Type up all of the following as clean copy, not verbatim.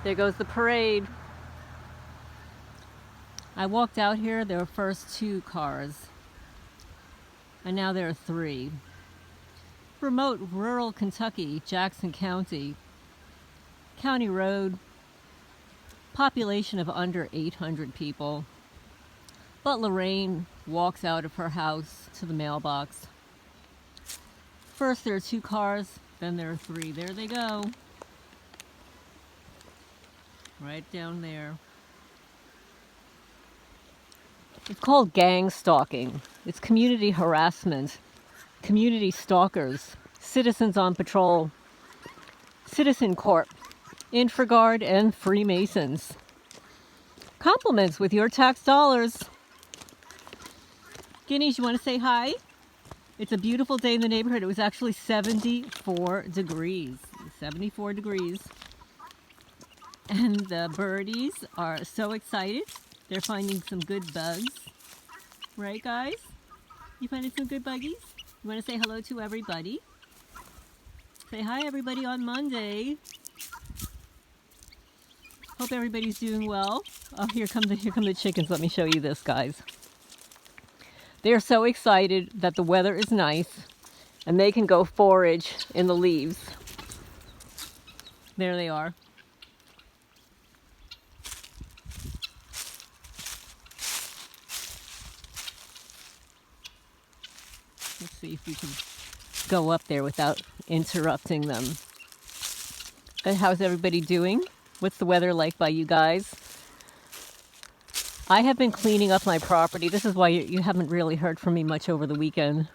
There goes the parade. I walked out here, there were first 2 cars, and now there are 3. Remote rural Kentucky, Jackson County, county road, population of under 800 people. But Lorraine walks out of her house to the mailbox. First there are 2 cars, then there are 3. There they go. Right down there. It's called gang stalking. It's community harassment, community stalkers, citizens on patrol, citizen court, infraguard, and Freemasons. Compliments with your tax dollars. Guineas, you want to say hi? It's a beautiful day in the neighborhood. It was actually 74 degrees. 74 degrees. And the birdies are so excited. They're finding some good bugs. Right, guys? You finding some good buggies? You want to say hello to everybody? Say hi, everybody, on Monday. Hope everybody's doing well. Oh, here come the chickens. Let me show you this, guys. They're so excited that the weather is nice and they can go forage in the leaves. There they are. Let's see if we can go up there without interrupting them. And how's everybody doing? What's the weather like by you guys? I have been cleaning up my property. This is why you haven't really heard from me much over the weekend.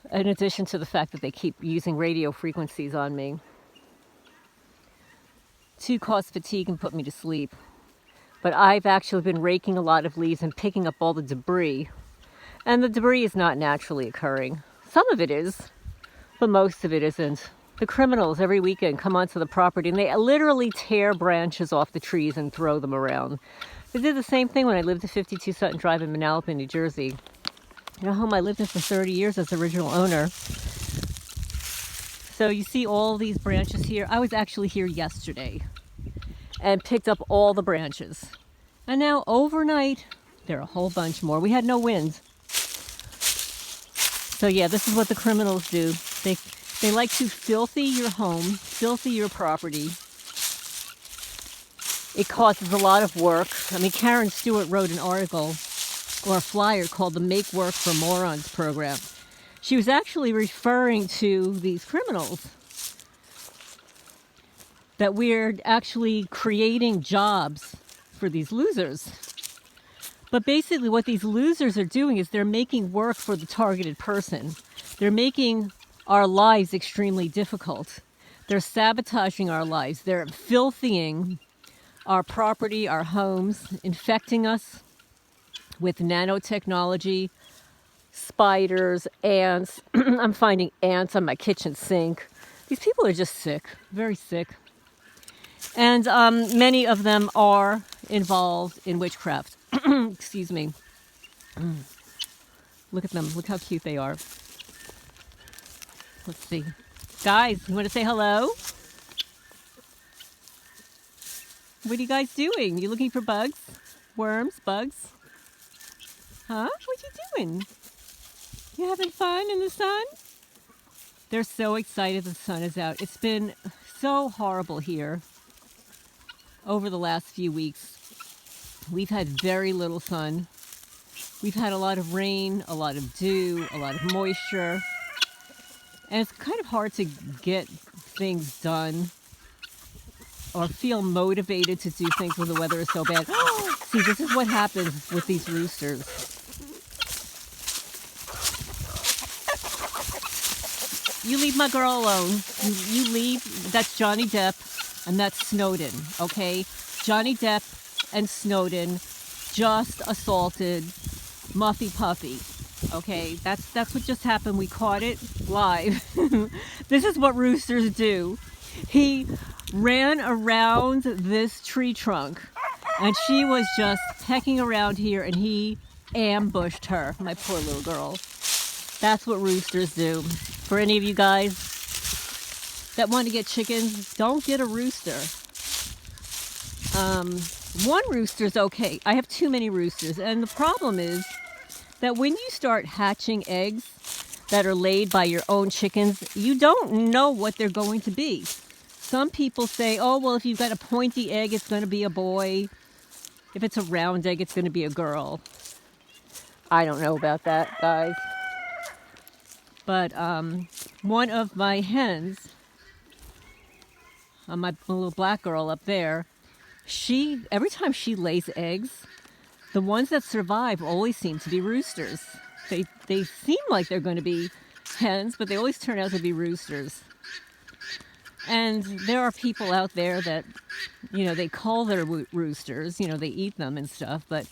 In addition to the fact that they keep using radio frequencies on me. To cause fatigue and put me to sleep. But I've actually been raking a lot of leaves and picking up all the debris. And the debris is not naturally occurring. Some of it is, but most of it isn't. The criminals every weekend come onto the property and they literally tear branches off the trees and throw them around. They did the same thing when I lived at 52 Sutton Drive in Manalapan, New Jersey. In a home I lived in for 30 years as the original owner. So you see all these branches here. I was actually here yesterday and picked up all the branches. And now overnight, there are a whole bunch more. We had no wind. So yeah, this is what the criminals do. They like to filthy your home, filthy your property. It causes a lot of work. I mean, Karen Stewart wrote an article or a flyer called the Make Work for Morons program. She was actually referring to these criminals. That we're actually creating jobs for these losers. But basically what these losers are doing is they're making work for the targeted person. They're making our lives extremely difficult. They're sabotaging our lives. They're filthying our property, our homes, infecting us with nanotechnology, spiders, ants. I'm finding ants on my kitchen sink. These people are just sick, very sick. And many of them are involved in witchcraft. Excuse me. Look at them. Look how cute they are. Let's see. Guys, you want to say hello? What are you guys doing? You looking for bugs? Worms? Bugs? Huh? What you doing? You having fun in the sun? They're so excited the sun is out. It's been so horrible here over the last few weeks. We've had very little sun. We've had a lot of rain, a lot of dew, a lot of moisture. And it's kind of hard to get things done or feel motivated to do things when the weather is so bad. See, this is what happens with these roosters. You leave my girl alone. You leave. That's Johnny Depp and that's Snowden, okay? Johnny Depp and Snowden just assaulted Muffy Puffy. Okay, that's what just happened. We caught it live. This is what roosters do. He ran around this tree trunk and she was just pecking around here and he ambushed her. My poor little girl. That's what roosters do. For any of you guys that want to get chickens, don't get a rooster. One rooster's okay. I have too many roosters, and the problem is that when you start hatching eggs that are laid by your own chickens, you don't know what they're going to be. Some people say, oh, well, if you've got a pointy egg, it's going to be a boy. If it's a round egg, it's going to be a girl. I don't know about that, guys. But one of my hens, my little black girl up there, every time she lays eggs, the ones that survive always seem to be roosters. They seem like they're going to be hens, but they always turn out to be roosters. And there are people out there that, they cull their roosters, they eat them and stuff, but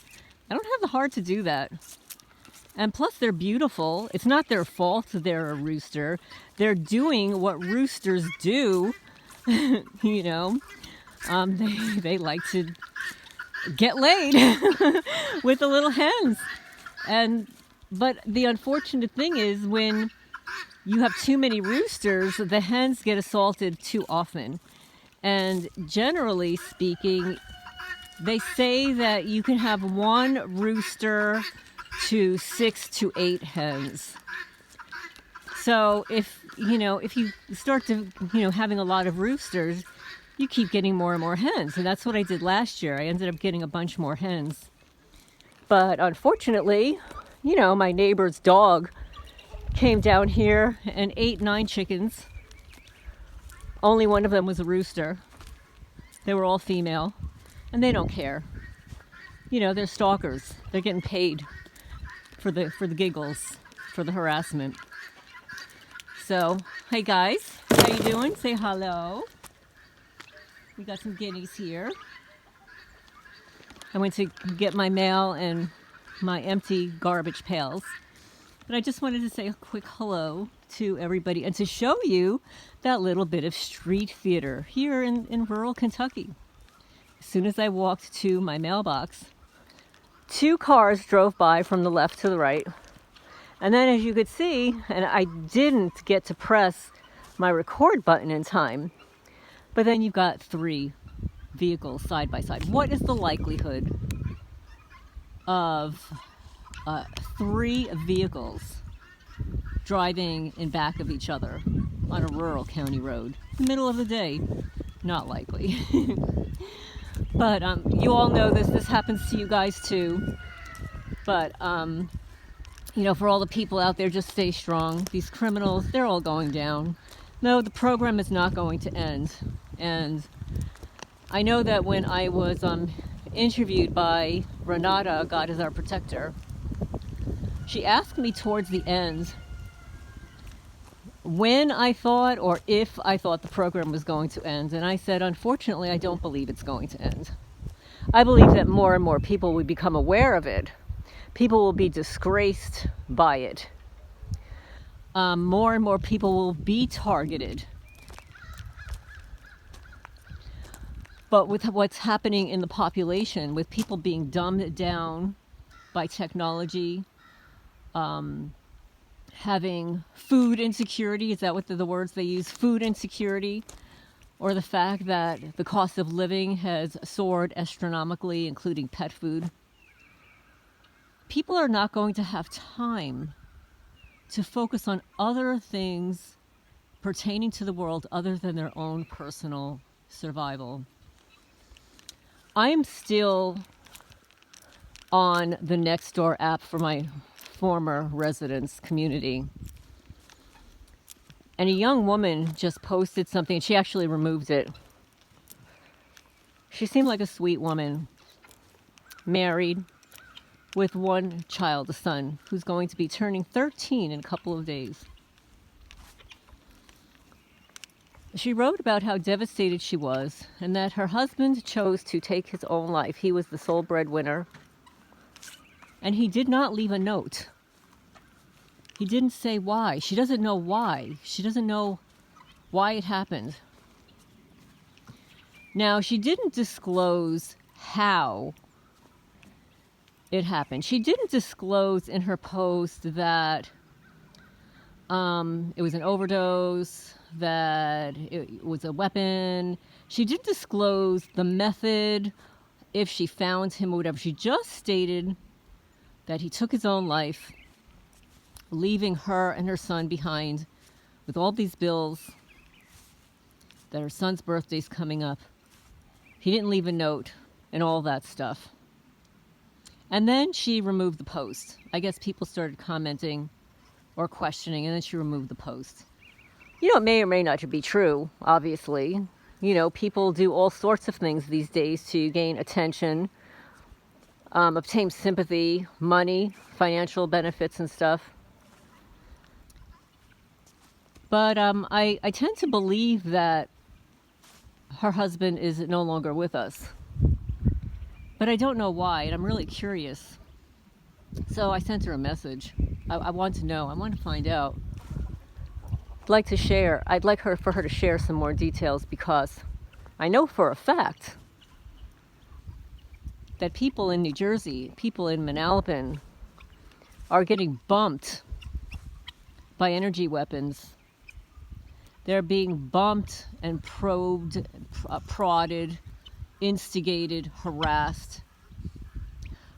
I don't have the heart to do that. And plus, they're beautiful. It's not their fault they're a rooster. They're doing what roosters do, They like to get laid with the little hens. But the unfortunate thing is when you have too many roosters, the hens get assaulted too often. And generally speaking, they say that you can have one rooster to 6 to 8 hens. So if you start to, having a lot of roosters, you keep getting more and more hens. And that's what I did last year. I ended up getting a bunch more hens. But unfortunately, my neighbor's dog came down here and ate 9 chickens. Only one of them was a rooster. They were all female, and they don't care. They're stalkers. They're getting paid for the giggles, for the harassment. So, hey guys, how you doing? Say hello. We got some guineas here. I went to get my mail and my empty garbage pails. But I just wanted to say a quick hello to everybody and to show you that little bit of street theater here in rural Kentucky. As soon as I walked to my mailbox, 2 cars drove by from the left to the right. And then as you could see, and I didn't get to press my record button in time, but then you've got 3 vehicles side by side. What is the likelihood of 3 vehicles driving in back of each other on a rural county road in the middle of the day? Not likely. But you all know this happens to you guys too. But for all the people out there, just stay strong. These criminals, they're all going down. No, the program is not going to end. And I know that when I was interviewed by Renata, God is Our Protector, she asked me towards the end when I thought or if I thought the program was going to end. And I said, unfortunately, I don't believe it's going to end. I believe that more and more people will become aware of it. People will be disgraced by it. More and more people will be targeted. But with what's happening in the population, with people being dumbed down by technology, having food insecurity, is that what the words they use? Food insecurity, or the fact that the cost of living has soared astronomically, including pet food. People are not going to have time to focus on other things pertaining to the world other than their own personal survival. I'm still on the Nextdoor app for my former residence community. And a young woman just posted something, and she actually removed it. She seemed like a sweet woman, married, with 1 child, a son, who's going to be turning 13 in a couple of days. She wrote about how devastated she was and that her husband chose to take his own life. He was the sole breadwinner. And he did not leave a note. He didn't say why. She doesn't know why. She doesn't know why it happened. Now, she didn't disclose how it happened. She didn't disclose in her post that it was an overdose, that it was a weapon. She didn't disclose the method, if she found him or whatever. She just stated that he took his own life, leaving her and her son behind with all these bills, that her son's birthday's coming up. He didn't leave a note and all that stuff. And then she removed the post. I guess people started commenting or questioning, and then she removed the post. It may or may not be true, obviously. People do all sorts of things these days to gain attention, obtain sympathy, money, financial benefits and stuff. But I tend to believe that her husband is no longer with us. But I don't know why, and I'm really curious. So I sent her a message. I want to know. I want to find out. I'd like for her to share some more details, because I know for a fact that people in New Jersey, people in Manalapan, are getting bumped by energy weapons. They're being bumped and probed, prodded, instigated, harassed.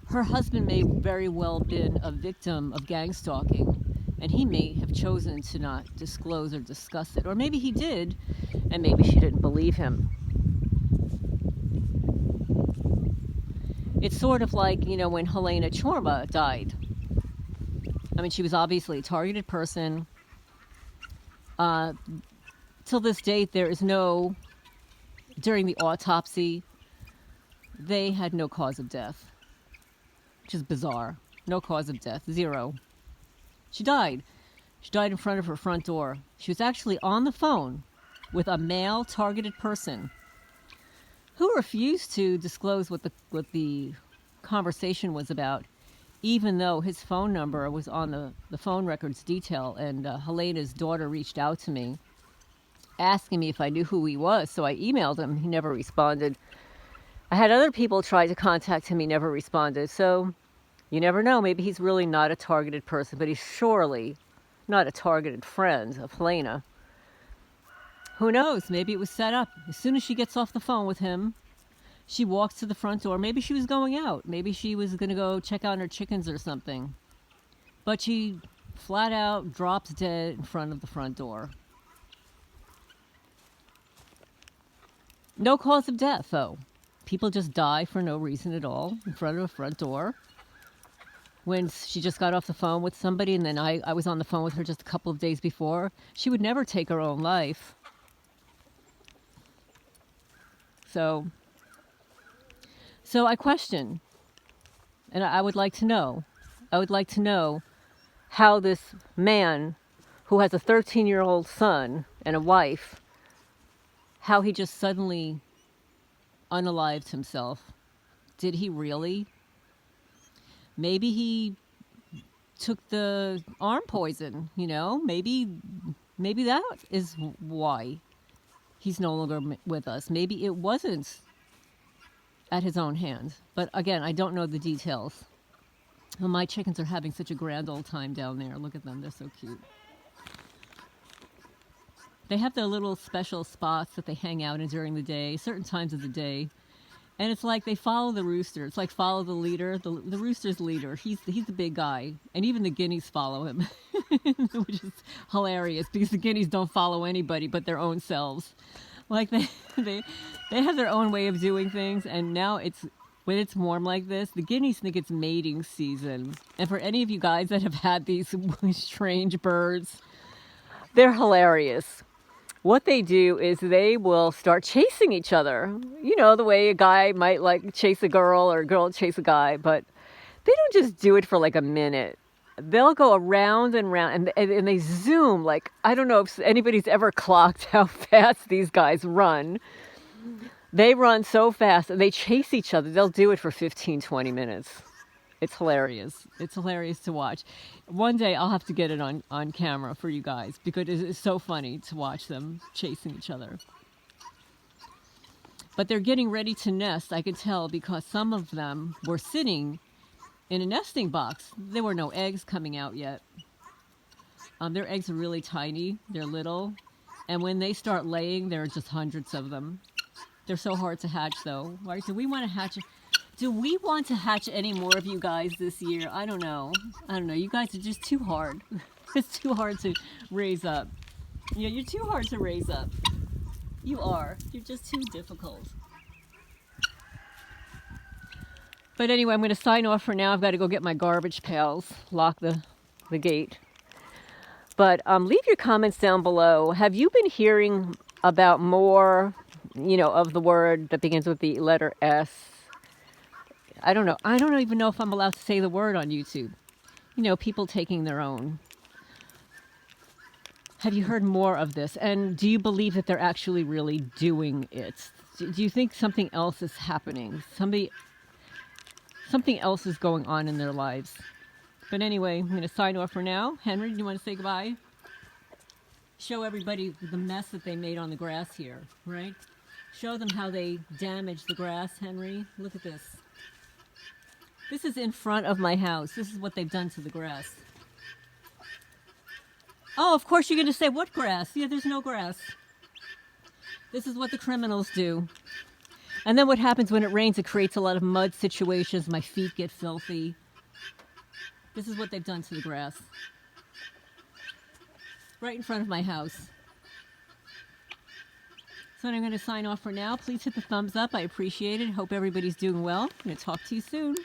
Her husband may very well have been a victim of gang stalking, and he may have chosen to not disclose or discuss it. Or maybe he did, and maybe she didn't believe him. It's sort of like, when Helena Chorma died. I mean, she was obviously a targeted person. Till this date, during the autopsy, they had no cause of death, which is bizarre. No cause of death, zero. She died. She died in front of her front door. She was actually on the phone with a male targeted person who refused to disclose what the conversation was about, even though his phone number was on the phone records detail. And Helena's daughter reached out to me, asking me if I knew who he was. So I emailed him. He never responded. I had other people try to contact him. He never responded. So you never know. Maybe he's really not a targeted person, but he's surely not a targeted friend of Helena. Who knows? Maybe it was set up. As soon as she gets off the phone with him, she walks to the front door. Maybe she was going out. Maybe she was going to go check out her chickens or something. But she flat out drops dead in front of the front door. No cause of death, though. People just die for no reason at all in front of a front door. When she just got off the phone with somebody, and then I was on the phone with her just a couple of days before, she would never take her own life. So I question, and I would like to know. I would like to know how this man, who has a 13-year-old son and a wife, how he just suddenly unalived himself. Did he really? Maybe he took the arm poison, Maybe that is why he's no longer with us. Maybe it wasn't at his own hand. But again, I don't know the details. Well, my chickens are having such a grand old time down there. Look at them. They're so cute. They have their little special spots that they hang out in during the day, certain times of the day. And it's like they follow the rooster. It's like follow the leader. The rooster's leader. He's the big guy. And even the guineas follow him, which is hilarious because the guineas don't follow anybody but their own selves. Like they have their own way of doing things. And now when it's warm like this, the guineas think it's mating season. And for any of you guys that have had these strange birds, they're hilarious. What they do is they will start chasing each other. The way a guy might chase a girl or a girl chase a guy, but they don't just do it for like a minute. They'll go around and around and they zoom. Like, I don't know if anybody's ever clocked how fast these guys run. They run so fast and they chase each other. They'll do it for 15, 20 minutes. It's hilarious. It's hilarious to watch. One day I'll have to get it on camera for you guys because it's so funny to watch them chasing each other. But they're getting ready to nest, I can tell, because some of them were sitting in a nesting box. There were no eggs coming out yet. Their eggs are really tiny. They're little. And when they start laying, there are just hundreds of them. They're so hard to hatch, though. Right? Do we want to hatch? Do we want to hatch any more of you guys this year? I don't know. I don't know. You guys are just too hard. It's too hard to raise up. Yeah, you're too hard to raise up. You are. You're just too difficult. But anyway, I'm going to sign off for now. I've got to go get my garbage pails, lock the gate. But leave your comments down below. Have you been hearing about more, of the word that begins with the letter S? I don't know. I don't even know if I'm allowed to say the word on YouTube. People taking their own. Have you heard more of this? And do you believe that they're actually really doing it? Do you think something else is happening? Something else is going on in their lives. But anyway, I'm going to sign off for now. Henry, do you want to say goodbye? Show everybody the mess that they made on the grass here, right? Show them how they damaged the grass, Henry. Look at this. This is in front of my house. This is what they've done to the grass. Oh, of course you're going to say, what grass? Yeah, there's no grass. This is what the criminals do. And then what happens when it rains, it creates a lot of mud situations. My feet get filthy. This is what they've done to the grass. Right in front of my house. So I'm going to sign off for now. Please hit the thumbs up. I appreciate it. Hope everybody's doing well. I'm going to talk to you soon.